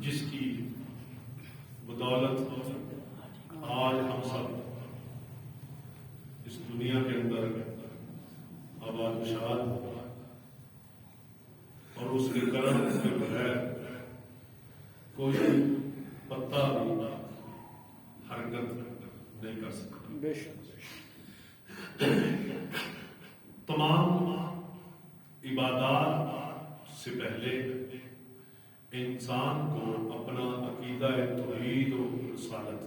جس کی بدولت آج ہم سب اس دنیا کے اندر آباد و شاد اور اس کے کرم کے بغیر کوئی پتا بھی حرکت نہیں کر سکتا۔ تمام عبادات سے پہلے انسان کو اپنا عقیدہ توحید و رسالت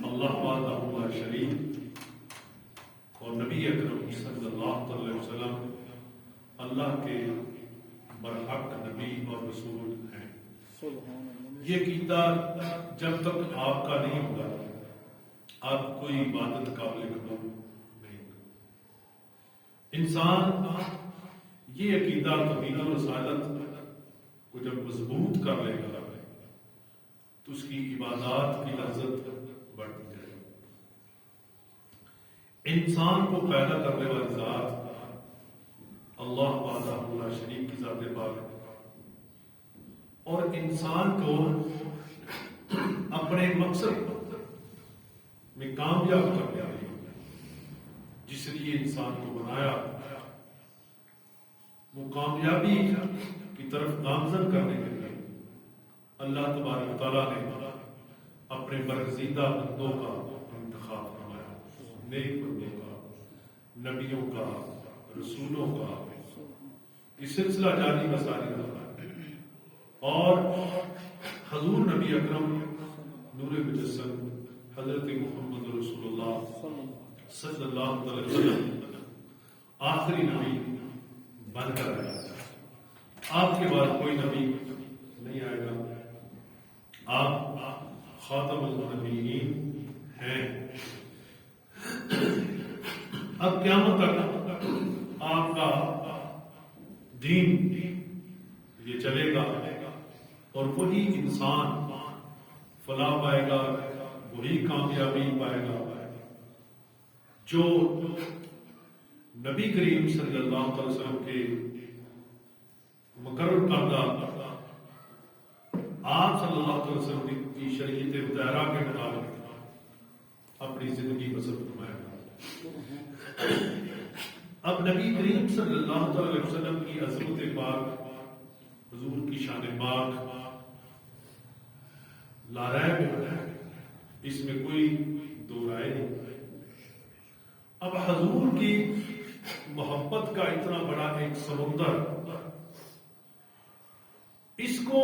اللہ وحدہ لا شریک اور نبی اکرم صلی اللہ علیہ وسلم اللہ کے برحق نبی اور رسول ہیں، یہ عقیدہ جب تک آپ کا نہیں ہوگا آپ کوئی عبادت قابل قبول نہیں ہوگا۔ انسان یہ عقیدہ توحید و رسالت کو جب مضبوط کر لے گا تو اس کی عبادات کی لذت بڑھتی جائے گی۔ انسان کو پیدا کرنے والی ذات اللہ وحدہ لا شریک کی ذات پاک ہے، اور انسان کو اپنے مقصد میں کامیاب کرنے والی جس لیے انسان کو بنایا وہ کامیابی کی طرف گامزن کرنے کے لیے اللہ تبارک و تعالیٰ نے اپنے برگزیدہ بندوں کا انتخاب فرمایا، نیک بندوں کا، نبیوں کا، رسولوں کا، یہ سلسلہ جاری بساری رہا۔ اور حضور نبی اکرم نور مجسم حضرت محمد رسول اللہ صلی اللہ علیہ وسلم آخری نبی بن کر آیا۔ آپ کے بعد کوئی نبی نہیں آئے گا، آپ خاتم النبیین ہیں۔ اب قیامت تک آپ کا دین یہ چلے گا اور وہی انسان فلاح پائے گا، وہی کامیابی پائے گا جو نبی کریم صلی اللہ علیہ وسلم کے مقرر کردہ آپ صلی اللہ علیہ وسلم کی شریعت مطہرہ کے مطابق اپنی زندگی بسر فرمائے گا۔ اب نبی کریم صلی اللہ علیہ وسلم کی عظمت پاک، حضور کی شان پاک لا ریب ہے، اس میں کوئی دو رائے نہیں۔ اب حضور کی محبت کا اتنا بڑا ایک سمندر، اس کو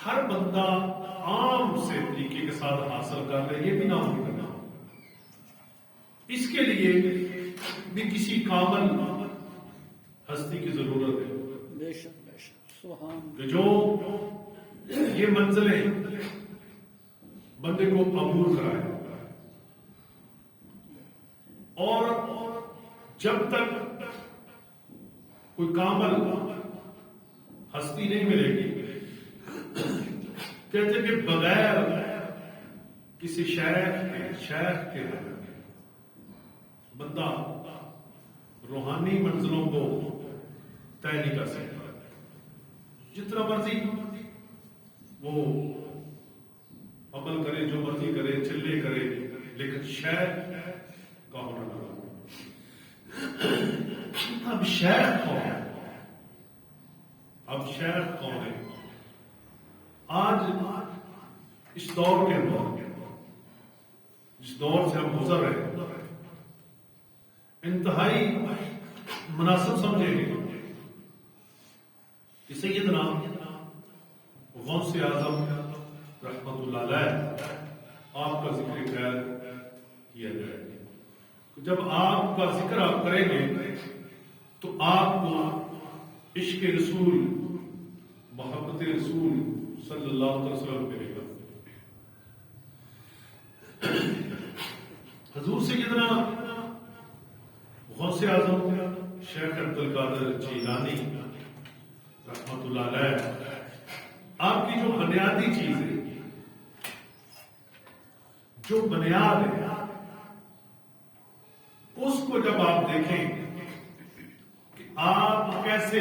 ہر بندہ عام سے طریقے کے ساتھ حاصل کر لے یہ بھی ناممکن ہے۔ اس کے لیے بھی کسی کامل ہستی کی ضرورت ہے کہ جو یہ منزلیں بندے کو عبور کرائے، اور جب تک کوئی کامل ہستی نہیں ملے گی، کہتے کہ بغیر کسی شیخ کے بندہ روحانی منزلوں کو طے نہیں کر سکتا۔ جتنا مرضی وہ عمل کرے، جو مرضی کرے، چلے کرے، لیکن شیخ کا ہونا نہ۔ اب شیخ کون ہے؟ اب شیخ کون ہے؟ آج اس دور کے اندر، جس دور سے ہم گزر رہے ہیں، انتہائی مناسب سمجھے گے کہ سیدنا غوث اعظم رحمت اللہ علیہ آپ کا ذکر خیر کیا جائے گا۔ جب آپ کا ذکر آپ کریں گے تو آپ کو عشق رسول، محبت رسول صلی اللہ علیہ وسلم ملے گا۔ حضور سیدنا غوث اعظم شیخ عبدالقادر جیلانی رحمت اللہ علیہ، آپ کی جو بنیادی چیز ہے، جو بنیاد ہے، اس کو جب آپ دیکھیں کہ آپ کیسے،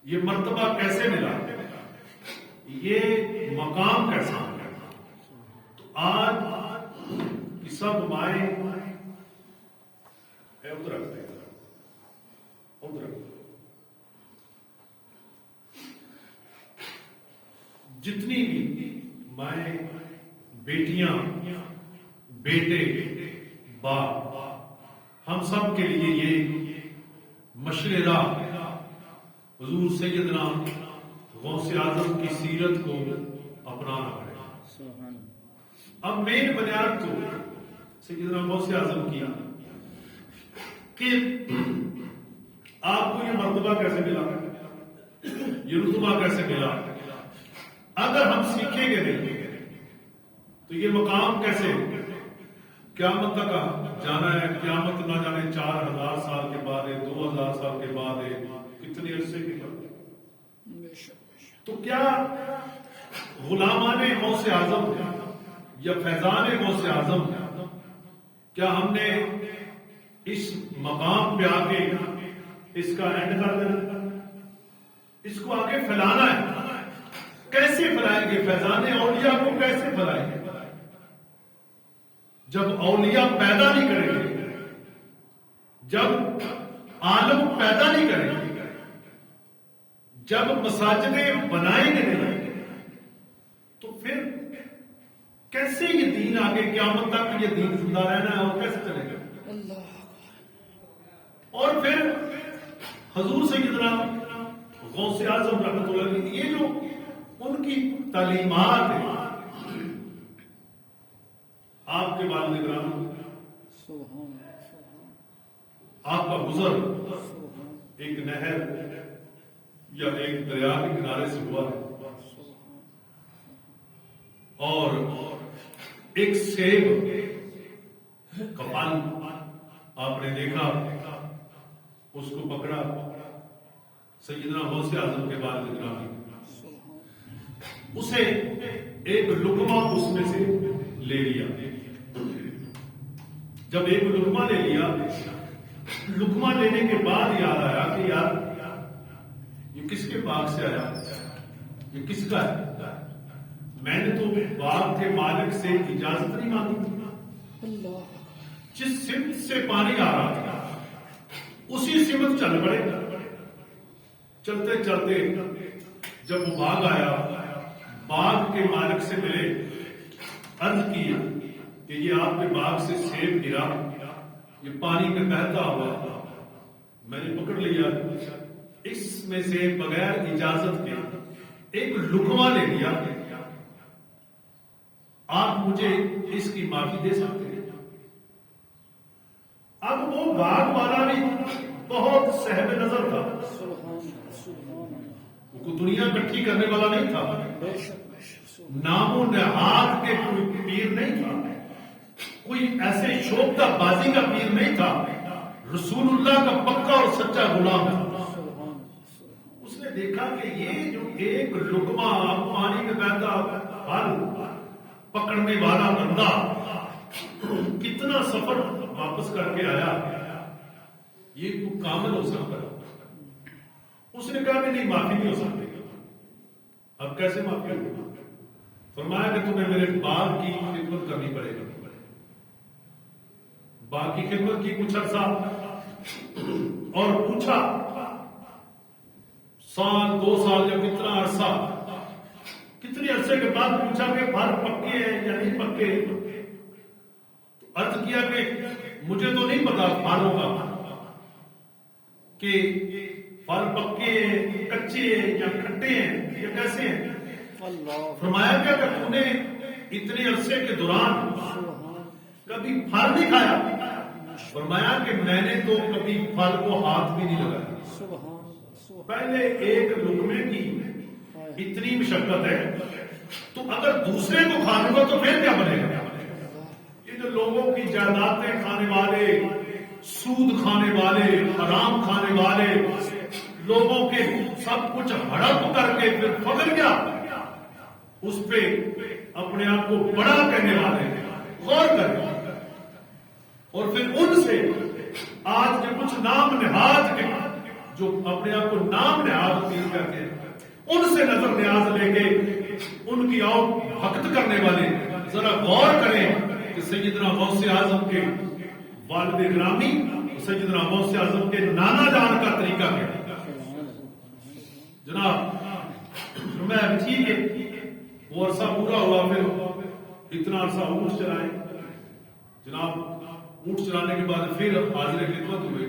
یہ مرتبہ کیسے ملا، یہ مقام کیسا ہے. تو آج کی سب مائیں ادھر رکھتے ہیں، ادھر جتنی بھی مائیں، بیٹیاں، بیٹے، باپ، ہم سب کے لیے یہ مشورہ حضور سیدنا غوث اعظم کی سیرت کو اپنانا پڑے گا. اب مین بنیاد تو سیدنا غوث اعظم کی کہ آپ کو یہ مرتبہ کیسے ملا، یہ رتبہ کیسے ملا. اگر ہم سیکھیں گے نہیں تو یہ مقام کیسے قیامت تک جانا ہے. قیامت نہ جانے 4000 سال کے بعد ہے، 2000 سال کے بعد ہے، کتنے عرصے کے بعد. تو کیا غلامان غوث اعظم یا فیضان غوث اعظم، کیا ہم نے اس مقام پہ آ کے اس کا اینڈ کر دینا، اس کو آگے پھیلانا ہے؟ کیسے پھیلائیں گے فیضان اولیاء کو؟ کیسے پھیلائیں گے جب اولیاء پیدا نہیں کریں گے، جب عالم پیدا نہیں کریں گے، جب مساجدیں بنائیں گے نہیں، تو پھر کیسے یہ دین آگے قیامت تک یہ دین زندہ رہنا ہے اور کیسے چلے گا؟ اور پھر حضور سیدنا غوث اعظم رحمۃ اللہ علیہ، یہ جو ان کی تعلیمات ہیں، آپ کے والد گرام، آپ کا گزر ایک نہر یا ایک دریا کے کنارے سے ہوا ہے، اور ایک سیب کا پھل آپ نے دیکھا، اس کو پکڑا سیدنا غوث اعظم کے والد گرامی، اسے ایک لقمہ اس میں سے لے لیا. جب ایک لقمہ لے لیا، لقمہ لینے کے بعد یاد آیا کہ یار یہ کس کے باغ سے آیا، یہ کس کا ہے؟ میں نے تو باغ کے مالک سے اجازت نہیں مانگی. جس سمت سے پانی آ رہا تھا اسی سمت چل پڑے. چلتے چلتے جب وہ باغ آیا، باغ کے مالک سے ملے، عرض کیا کہ یہ آپ کے باغ سے سیب گرا، یہ پانی میں بہتا ہوا، میں نے پکڑ لیا، اس میں سے بغیر اجازت کے ایک لقمہ لے لیا، آپ مجھے اس کی معافی دے سکتے ہیں؟ اب وہ باغ والا بھی بہت صاحب نظر تھا، وہ کوئی دنیا اکٹھی کرنے والا نہیں تھا، نام و نہاد کے کوئی پیر نہیں تھا، کوئی ایسے شوبدہ بازی کا پیر نہیں تھا، رسول اللہ کا پکا اور سچا غلام تھا. اس نے دیکھا کہ یہ جو ایک لقمہ پانی میں بہتا پھل پکڑنے والا بندہ کتنا سفر واپس کر کے آیا، یہ کوئی کامل ہو سکتا ہے؟ اس نے کہا کہ نہیں، معافی نہیں ہو سکتی. اب کیسے معافی ہوگی؟ فرمایا کہ تمہیں میرے باغ کی خدمت کرنی پڑے گی. باغ کی خدمت کی کچھ عرصہ اور پوچھا، سال 2 سال یا کتنا عرصہ، کتنے عرصے کے بعد پوچھا کہ پھل پکے ہیں یا نہیں پکے. عرض کیا کہ مجھے تو نہیں پتا پھلوں کا کہ پھل پکے ہیں، کچے ہیں یا کھٹے ہیں یا کیسے ہیں. فرمایا کہ تو نے اتنے عرصے کے دوران کبھی پھل نہیں کھایا؟ فرمایا کہ میں نے تو کبھی پھل کو ہاتھ بھی نہیں لگایا. پہلے ایک لقمے کی اتنی مشقت ہے، تو اگر دوسرے کو کھانے کو تو پھر کیا بنے گا؟ یہ جو لوگوں کی جائیدادیں کھانے والے، سود کھانے والے، حرام کھانے والے، لوگوں کے سب کچھ ہڑپ کر کے پھر فخر کیا اس پہ اپنے آپ کو بڑا کہنے والے غور کریں، اور پھر ان سے آج کے کچھ نام نہاد کے جو اپنے آپ کو نام نہاد پیر کرتے ہیں، ان سے نظر نیاز لے کے ان کی اور حقت کرنے والے ذرا غور کریں کہ سیدنا غوث اعظم کے والد گرامی سیدنا غوث اعظم کے نانا جان کا طریقہ کیا جناب. میں ٹھیک ہے وہ عرصہ پورا ہوا، پھر اتنا عرصہ اونٹ چلائے جناب. اونٹ چلانے کے بعد پھر حاضر خدمت ہوئے.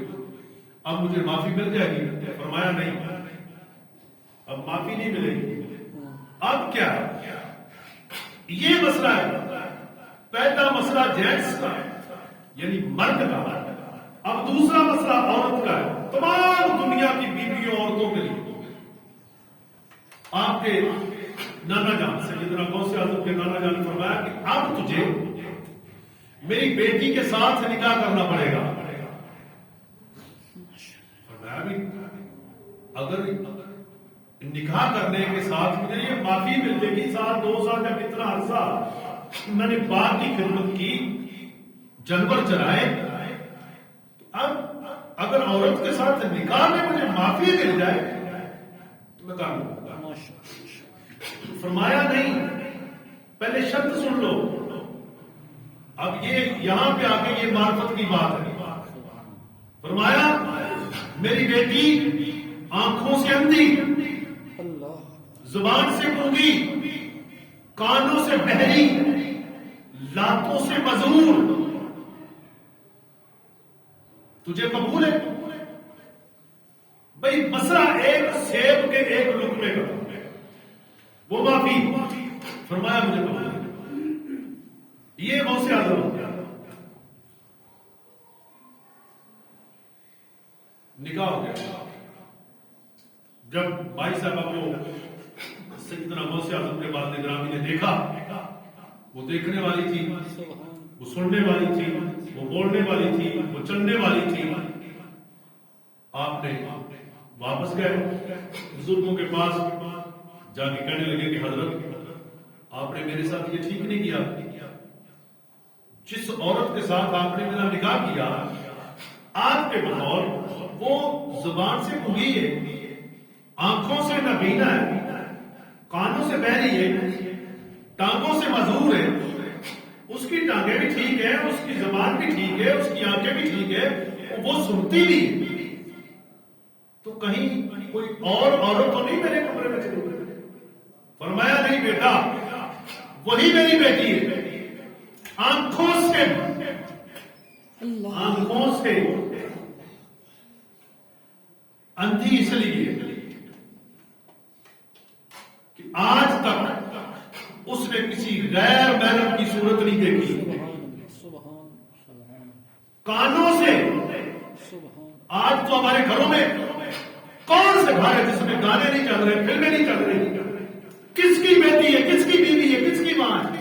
اب مجھے معافی مل جائے گی؟ فرمایا نہیں، اب معافی نہیں ملے گی. اب کیا ہے؟ یہ مسئلہ ہے. پہلا مسئلہ جینٹس کا یعنی مرد کا، اب دوسرا مسئلہ عورت کا ہے. تمام دنیا کی بیویوں عورتوں کے لیے آپ کے نانا جان سیدنا غوث اعظم کے نانا جان نے فرمایا کہ اب تجھے میری بیٹی کے ساتھ نکاح کرنا پڑے گا. فرمایا بھی اگر نکاح کرنے کے ساتھ مجھے یہ معافی مل جائے گی، 7 2 سال یا کتنا عرصہ میں نے باپ کی خدمت کی، جانور چرائے، اب اگر عورت کے ساتھ نکاح میں مجھے معافی مل جائے تو میں کر لوں گا. فرمایا نہیں، پہلے شرط سن لو. اب یہ یہاں پہ آ کے یہ معرفت کی بات ہے. فرمایا میری بیٹی آنکھوں سے اندھی، زبان سے گونگی، کانوں سے بہری، لاتوں سے مذعور، تجھے قبول ہے؟ بھائی مسئلہ ایک سیب کے ایک لقمے کا، وہ معافی. فرمایا مجھے قبول ہے. یہ غوث اعظم نکاح ہو گیا. جب بھائی صاحب کو سیدنا غوث اعظم کے والد گرامی نے دیکھا، وہ دیکھنے والی تھی، وہ سننے والی تھی، وہ بولنے والی تھی، وہ چلنے والی تھی. آپ نے واپس گئے بزرگوں کے پاس جا کے کہنے لگے کہ حضرت آپ نے میرے ساتھ یہ ٹھیک نہیں کیا. جس عورت کے ساتھ آپ نے میرا نکاح کیا آپ کے بطور وہ زبان سے گونگی ہے، آنکھوں سے نابینا ہے، کانوں سے بہری ہے، ٹانگوں سے معذور ہے. اس کی ٹانگیں بھی ٹھیک ہے، اس کی زبان بھی ٹھیک ہے، اس کی آنکھیں بھی ٹھیک ہے، وہ سنتی بھی ہے. تو کہیں کوئی اور عورت تو نہیں میرے کمرے میں چلی؟ فرمایا نہیں بیٹا، وہی میری بیٹی ہے. آنکھوں سے اندھی اس لیے کہ آج تک اس نے کسی غیر محرم کی صورت نہیں دیکھی. کانوں سے آج تو ہمارے گھروں میں کون سے گھر ہے جس میں گانے نہیں چل رہے، فلمیں نہیں چل رہی؟ کس کی بیٹی ہے، کس کی بیوی ہے، کس کی ماں ہے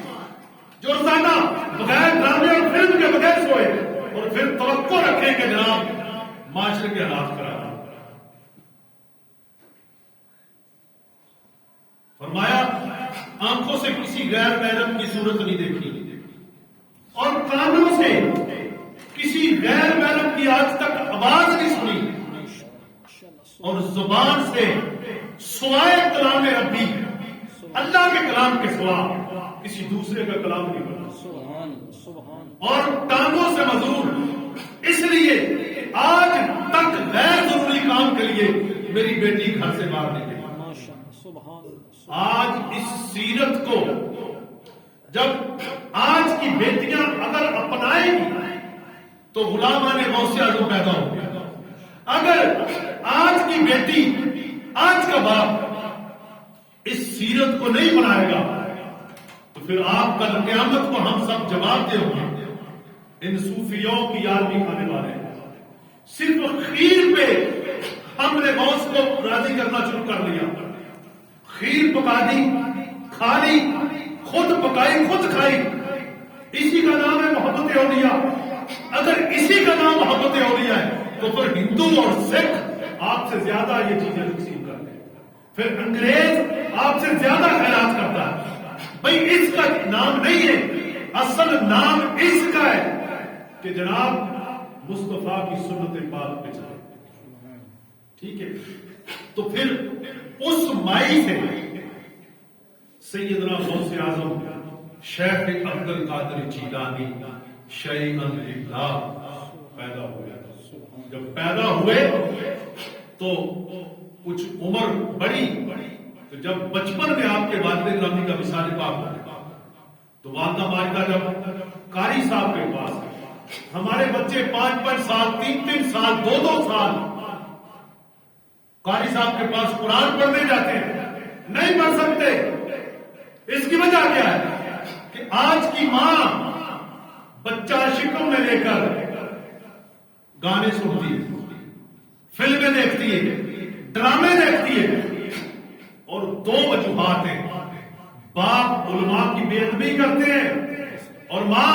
جو روزانہ بغیر ڈرامے اور فلم کے بغیر سوئے اور پھر توقع رکھے کہ جناب معاشرے کے حالات خراب. فرمایا آنکھوں سے کسی غیر محرم کی صورت نہیں دیکھی اور کانوں سے کسی غیر محرم کی آج تک آواز نہیں سنی اور زبان سے سوائے کلام ربی اللہ کے کلام کے سوا کسی دوسرے کا کلام نہیں بنا. اور ٹانگوں سے مذعور اس لیے آج تک غیر ضروری کام کے لیے میری بیٹی گھر سے باہر نہیں گئی. آج اس سیرت کو جب آج کی بیٹیاں اگر اپنائیں گی تو غلامان غوث اعظم پیدا ہو گیا. اگر آج کی بیٹی، آج کا باپ اس سیرت کو نہیں بنائے گا تو پھر آپ کل قیامت کو ہم سب جواب دے ہوں گے. ان صوفیوں کی یادی کھانے والے صرف خیر پہ ہم نے غوث کو راضی کرنا شروع کر دیا. خیر پکا دی، کھا لی، خود پکائی خود کھائی. اسی کا نام ہے محبت اولیاء. اگر اسی کا نام محبت اولیاء ہے تو پھر ہندو اور سکھ آپ سے زیادہ یہ چیزیں تقسیم کرتے ہیں، پھر انگریز آپ سے زیادہ خیرات کرتا ہے. بھائی اس کا نام نہیں ہے، اصل نام اس کا ہے کہ جناب مصطفیٰ کی سنت پاک پہ چلے. ٹھیک ہے، تو پھر اس مائی سے سیدنا غوث اعظم شیخ عبد القادر جیلانی شیئا للہ پیدا ہوئے. جب پیدا ہوئے تو کچھ عمر بڑی، تو جب بچپن میں آپ کے والد گرامی کا وصال پاک ہوا تو والدہ ماجدہ جب قاری صاحب کے پاس ہمارے بچے 5-5 سال 3-3 سال 2-2 سال قاری صاحب کے پاس قرآن پڑھنے جاتے ہیں، نہیں پڑھ سکتے. اس کی وجہ کیا ہے کہ آج کی ماں بچہ شکم میں لے کر گانے سنتی ہے، فلمیں دیکھتی ہے، ڈرامے دیکھتی ہے، اور 2 وجوہات ہیں. باپ علماء کی بے ادبی کرتے ہیں اور ماں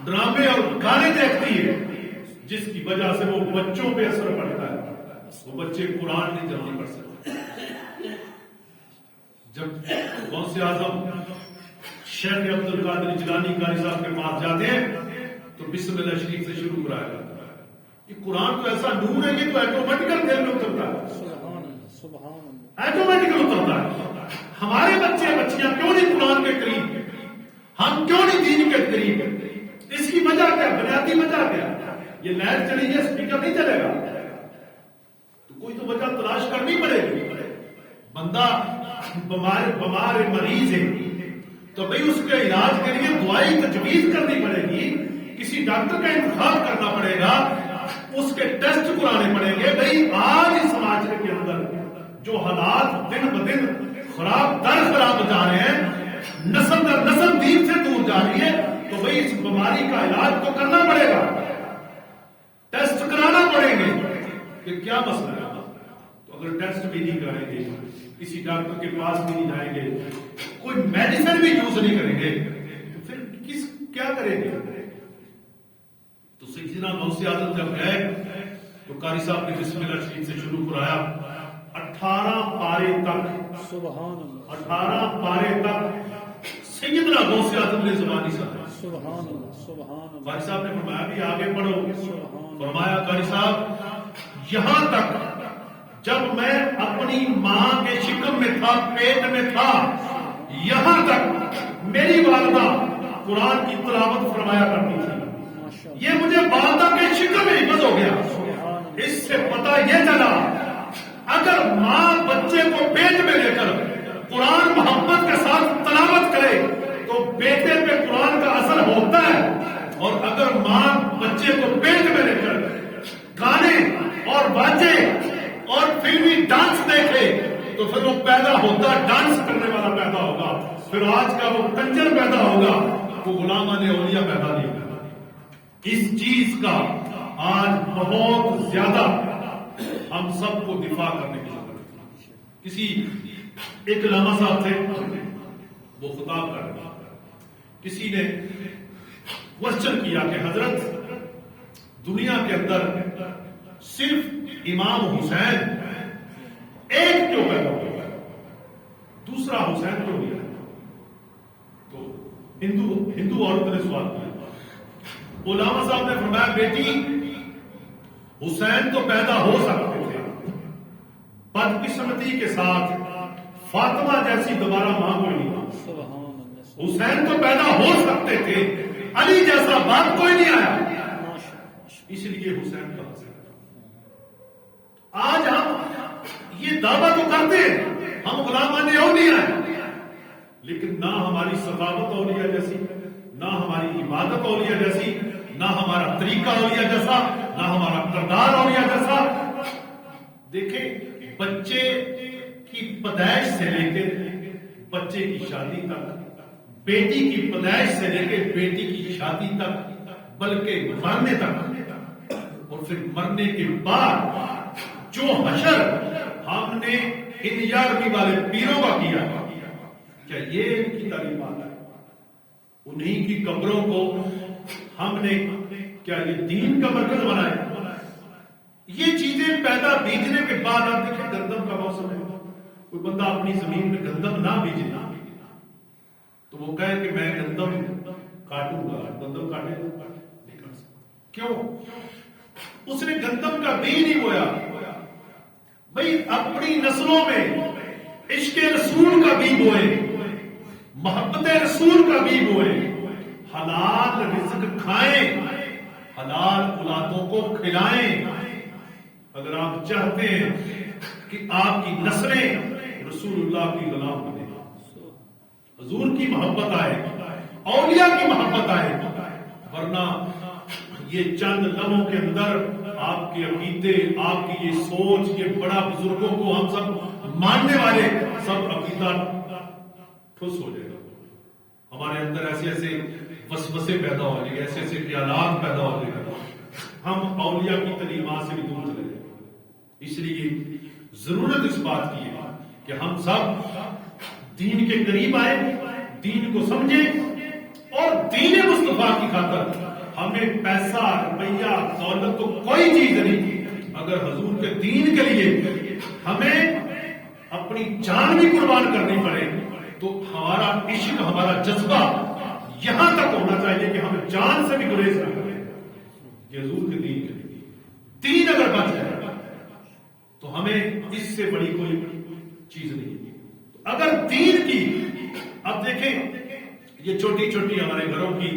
ڈرامے اور گانے دیکھتی ہے، جس کی وجہ سے وہ بچوں پہ اثر پڑتا ہے. وہ بچے قرآن نہیں جلدی پڑھ سکتے. جب غوث اعظم شیخ عبد القادر جیلانی قاری صاحب کے پاس جاتے ہیں تو بسم اللہ شریف سے شروع کرایا جاتا ہے. یہ قرآن تو ایسا نور ہے، یہ تو ایٹومیٹیکل دل میں اترتا ہے، ایٹومیٹیکل اترتا ہے. ہمارے بچے بچیاں کیوں نہیں قرآن کے قریب، ہم کیوں نہیں دین کے قریب؟ اس کی وجہ کیا، بنیادی وجہ کیا؟ یہ لائٹ چلی ہے، اسپیکر نہیں چلے گا، تو کوئی تو وجہ تلاش کرنی پڑے گی. بندہ بیمار مریض ہے تو بھئی اس کے علاج کے لیے دوائی تجویز کرنی پڑے گی، کسی ڈاکٹر کا انتخاب کرنا پڑے گا، اس کے ٹیسٹ کرانے پڑیں گے. بھئی آج اس معاشرے کے اندر جو حالات دن بدن خراب در خراب جا رہے ہیں، نسل در نسل دین سے دور جا رہی ہے، تو بھئی اس بیماری کا علاج تو کرنا پڑے گا، ٹیسٹ کرانا پڑیں گے. کہ کیا مسئلہ ہے؟ تو اگر ٹیسٹ بھی نہیں کریں گے، کسی ڈاکٹر کے پاس بھی نہیں جائیں گے، کوئی میڈیسن بھی یوز نہیں کریں گے، تو پھر کیا کریں گے؟ تو سیدنا غوث اعظم جب گئے تو قاری صاحب نے بسم اللہ شریف سے شروع کرایا. 18 پارے تک، سبحان اللہ، 18 پارے تک سیدنا غوث اعظم نے زبانی سنا. سبحان اللہ، سبحان اللہ. قاری صاحب نے فرمایا بھی آگے پڑھو. فرمایا قاری صاحب یہاں تک جب میں اپنی ماں کے شکم میں تھا، پیٹ میں تھا، یہاں تک میری والدہ قرآن کی تلاوت فرمایا کرتی تھی. یہ مجھے والدہ کے شکم میں حفظ ہو گیا. اس سے پتہ یہ چلا اگر ماں بچے کو پیٹ میں لے کر قرآن محبت کے ساتھ تلاوت کرے تو بیٹے پہ قرآن کا اثر ہوتا ہے، اور اگر ماں بچے کو پیٹ میں لے کر گانے اور باجے اور فلمی ڈانس دیکھے تو پھر وہ پیدا ہوتا ڈانس کرنے والا پیدا ہوگا. پھر آج کا وہ کنجر پیدا ہوگا، وہ غلامان اولیاء پیدا نہیں ہوگا. اس چیز کا آج بہت زیادہ ہم سب کو دفاع کرنے کی ضرورت ہے. کسی ایک علامہ صاحب تھے، وہ خطاب کر رہے، کسی نے کوشچن کیا کہ حضرت دنیا کے اندر صرف امام حسین ایک کیوں پیدا ہوا، دوسرا حسین کیوں نہیں ہے؟ تو ہندو عورت نے سوال کیا. علامہ صاحب نے فرمایا بیٹی حسین تو پیدا ہو سکتے تھے، بدقسمتی کے ساتھ فاطمہ جیسی دوبارہ ماں کوئی نہیں. حسین تو پیدا ہو سکتے تھے، علی جیسا باپ کوئی نہیں آیا، اس لیے حسین کا حسین. آج ہم یہ دعویٰ تو کرتے ہیں ہم غلامان اولیاء ہیں، لیکن نہ ہماری ثقافت اولیاء جیسی، نہ ہماری عبادت اولیاء جیسی، نہ ہمارا طریقہ اولیاء جیسا، نہ ہمارا کردار اولیاء جیسا. دیکھیں بچے کی پیدائش سے لے کے بچے کی شادی تک، بیٹی کی پیدائش سے لے کے بیٹی کی شادی تک، بلکہ مرنے تک، اور پھر مرنے کے بعد جو حشر ہم نے ان 11ویں والے پیروں کا کیا، کیا یہ ان کی تعلیمات ہے؟ انہی کی قبروں کو ہم نے کیا یہ دین کا مرکز بنایا؟ یہ چیزیں پیدا بیجنے کے بعد آپ دیکھیں گندم کا موسم ہے، کوئی بندہ اپنی زمین میں گندم نہ بیجے تو وہ کہے کہ میں گندم کاٹوں گا، گندم کاٹے نہیں کر سکتا. کیوں؟ اس نے گندم کا بیج نہیں بویا. بھئی اپنی نسلوں میں عشق رسول کا بیج بوئے، محبت رسول کا بھی ہوئے، حلال رزق کھائیں، حلال اولادوں کو کھلائیں۔ اگر آپ چاہتے ہیں کہ آپ کی نسلیں رسول اللہ کی غلام بنے، حضور کی محبت آئے، اولیاء کی محبت آئے، ورنہ یہ چند لمحوں کے اندر آپ کے عقیدے، آپ کی یہ سوچ، یہ بڑا بزرگوں کو ہم سب ماننے والے سب عقیدہ ٹھوس ہو جائے گا۔ ہمارے اندر ایسے ایسے وسوسے پیدا ہو جائیں گے، ایسے ایسے خیالات پیدا ہو جائیں گے، ہم اولیاء کی تعلیمات سے بھی دور چلے جائیں گے۔ اس لیے ضرورت اس بات کی ہے کہ ہم سب دین کے قریب آئے، دین کو سمجھیں، اور دین مصطفیٰ کی خاطر ہمیں پیسہ، روپیہ، دولت تو کوئی چیز نہیں، اگر حضور کے دین کے لیے ہمیں اپنی جان بھی قربان کرنی پڑے تو ہمارا عشق، ہمارا جذبہ یہاں تک ہونا چاہیے کہ ہم جان سے بھی گریز نہ کریں کہ حضور کے دین کے لیے۔ دین اگر بچ جائے تو ہمیں اس سے بڑی کوئی چیز نہیں۔ اگر دین کی، اب دیکھیں یہ چھوٹی چھوٹی ہمارے گھروں کی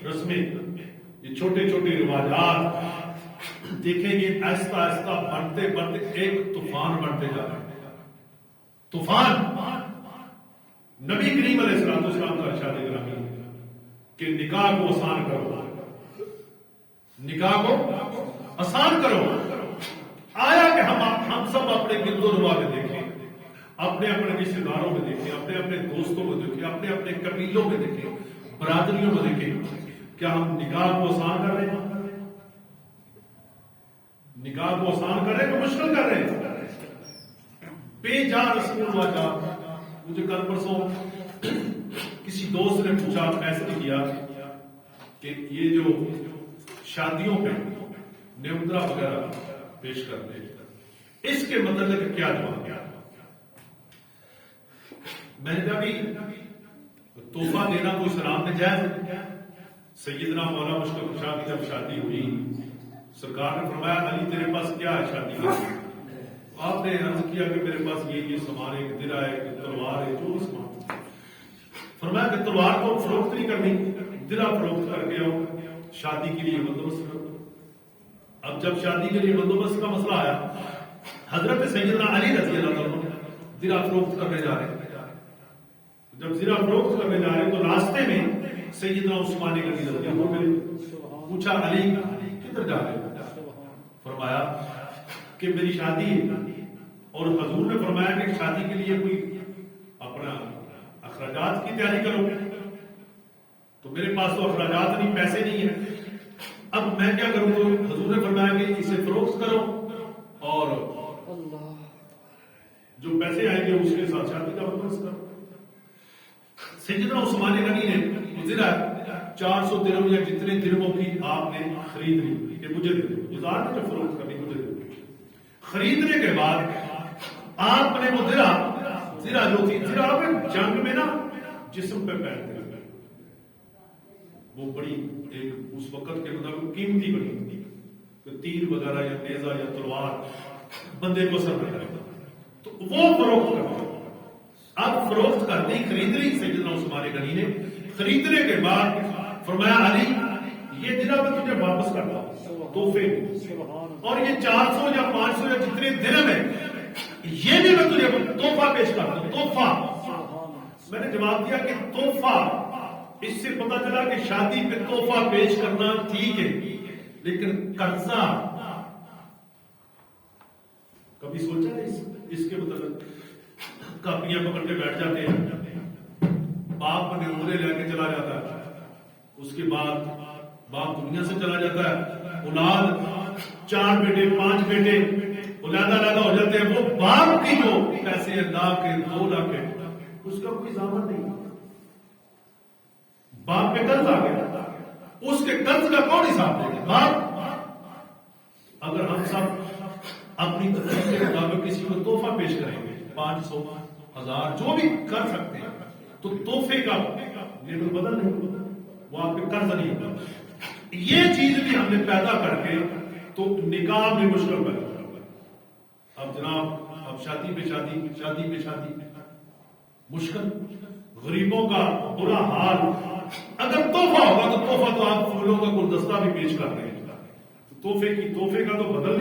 رسمیں، یہ چھوٹے چھوٹے رواجات دیکھیں، یہ آہستہ آہستہ بڑھتے بڑھتے ایک طوفان بڑھتے جا رہے ہیں۔ طوفان نبی کریم علیہ السلام کا ارشاد گرامی کہ نکاح کو آسان کرو، نکاح کو آسان کرو۔ آیا کہ ہم سب اپنے گرد و نواح میں دیکھیں، اپنے اپنے رشتے داروں میں دیکھیں، اپنے اپنے دوستوں میں دیکھیں، اپنے اپنے قبیلوں میں دیکھیں، برادریوں میں دیکھیں، کیا ہم نکاح کو آسان کر رہے ہیں؟ نکاح کو آسان کر رہے ہیں کہ مشکل کر رہے ہیں؟ بے جان رسم الواجب۔ مجھے کل پرسوں کسی دوست نے پوچھا، فیصلہ کیا کہ یہ جو شادیوں پہ نیمترا وغیرہ پیش کرتے ہیں، اس کے متعلق کیا جواب دیا؟ میں نے کہا بھی تحفہ دینا کوئی اسلام میں جائز ہے؟ سیدنا مولا مشکل کشا کی جب شادی ہوئی، سرکار نے فرمایا علی تیرے پاس کیا ہے شادی کا؟ آپ نے عرض کیا کہ میرے پاس یہ سامان ہے، ایک درع ہے، ایک تلوار ہے، جو بھی سامان۔ فرمایا کہ تلوار کو فروخت نہیں کرنی، درع فروخت کر کے آؤ، شادی کے لیے بندوبست کرو۔ اب جب شادی کے لیے بندوبست کا مسئلہ آیا، حضرت سیدنا علی رضی اللہ عنہ درع فروخت کرنے جا رہے ہیں۔ جب زرہ فروخت کرنے جا رہے تو راستے میں سیدنا عثمان غنی رضی اللہ عنہ پوچھا علی کدھر جا رہے ہیں؟ فرمایا کہ میری شادی ہے، اور حضور نے فرمایا کہ شادی کے لیے کوئی اپنا اخراجات کی تیاری کرو، تو میرے پاس تو اخراجات نہیں، پیسے نہیں ہیں، اب میں کیا کروں؟ تو حضور نے فرمایا کہ اسے فروخت کرو اور جو پیسے آئیں گے اس کے ساتھ شادی کا بندوبست کرو۔ سیدنا عثمان غنی نے زرہ 400 درہم یا جتنے درہموں کی آپ نے خرید لی کہ مجھے دے دو، بازار میں جو فروخت کرنی مجھے دے دو۔ خریدنے کے بعد آپ نے وہ زرہ جو تھی، زرہ آپ جنگ میں نا جسم پہ پہنتے ہیں، وہ بڑی ایک اس وقت کے مطابق قیمتی بنی ہوتی کہ تیر وغیرہ یا نیزہ یا تلوار بندے کو اثر نہ کرے، تو وہ فروخت کرتے۔ اب فروخت کرنی، خرید لی سیدنا عثمان غنی نے۔ خریدنے کے بعد فرمایا علی یہ درہم میں تجھے واپس کرتا ہوں تحفے میں، اور یہ 400 یا 500 یا جتنے درہم ہیں یہ بھی میں تجھے تحفہ پیش کرتا ہوں۔ تحفہ، میں نے جواب دیا کہ تحفہ، اس سے پتا چلا کہ شادی پہ تحفہ پیش کرنا ٹھیک ہے، لیکن قرضہ کبھی سوچا ہے اس کے مطلب؟ کاپیاں پکڑ کے بیٹھ جاتے ہیں، باپ اپنے عمرے لے کے چلا جاتا ہے، اس کے بعد باپ دنیا سے چلا جاتا ہے، اولاد 4 بیٹے 5 بیٹے علیحدہ ہو جاتے ہیں، وہ باپ کی جو پیسے 1 لاکھ کے 2 لاکھ کے اس کا کوئی ضامن نہیں، باپ پہ قرض آ گیا، اس کے قرض کا کون حساب دے گا؟ باپ۔ اگر ہم سب اپنی تقسیم کے مطابق کسی کو تحفہ پیش کریں گے، 500 1000 جو بھی کر سکتے ہیں، تو تحفے کا لیبل بدل نہیں ہوگا، وہ آپ پہ قرض نہیں ہوگا۔ یہ چیز بھی ہم نے پیدا کر کے تو نکاح میں مشکل پیدا ہوگا۔ اب جناب اب شادی پہ شادی، شادی پہ شادی، مشکل، غریبوں کا برا حال. اگر تحفہ ہوگا تو تحفہ تو آپ پھولوں کا گلدستہ بھی پیش کر رہے ہیں. تحفے کا تو بدل نہیں